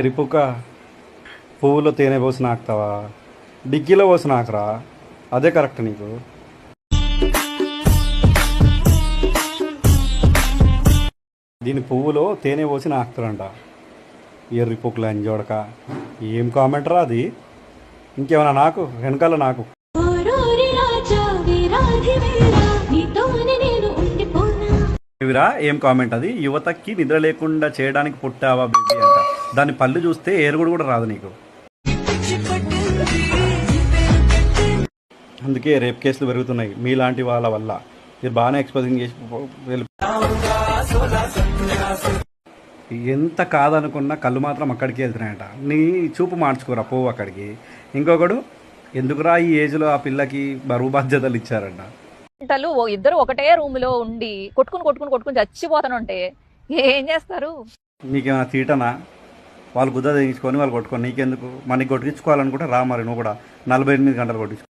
రిపుక పువ్వులో తేనె పోసి నాకుతావా? డిక్కీలో పోసి నాకురా, అదే కరెక్ట్ నీకు. దీని పువ్వులో తేనె పోసి నాకుతారంట. ఎర్రి పుక్కులు అని చూడక ఏం కామెంట్ రా అది. ఇంకేమన్నా నాకు వెనకాల నాకు ఇవిరా ఏం కామెంట్ అది. యువతకి నిద్ర లేకుండా చేయడానికి పుట్టావా బేబీ అంట. దాని పళ్ళు చూస్తే ఏరుగుడు కూడా రాదు నీకు. అందుకే రేప్ కేసులు పెరుగుతున్నాయి మీలాంటి వాళ్ళ వల్ల. మీరు బాగానే ఎక్స్పోజింగ్ చేసి ఎంత కాదనుకున్నా కళ్ళు మాత్రం అక్కడికి వెళ్తున్నాయంట. నీ చూపు మార్చుకోరా, పోవు అక్కడికి. ఇంకొకడు ఎందుకురా ఈ ఏజ్లో ఆ పిల్లకి బరువు బాధ్యతలు ఇచ్చారంట. ఇద్దరు ఒకటే రూమ్ లో ఉండి కొట్టుకుని చచ్చిపోతానంటే ఏం చేస్తారు? నీకేమైనా తీటనా? వాళ్ళు గుద్ద తెగించుకొని వాళ్ళు కొట్టుకొని నీకెందుకు? మనకి కొట్టించుకోవాలనుకుంటే రా, మరి నువ్వు కూడా 48 గంటలు కొట్టించుకో.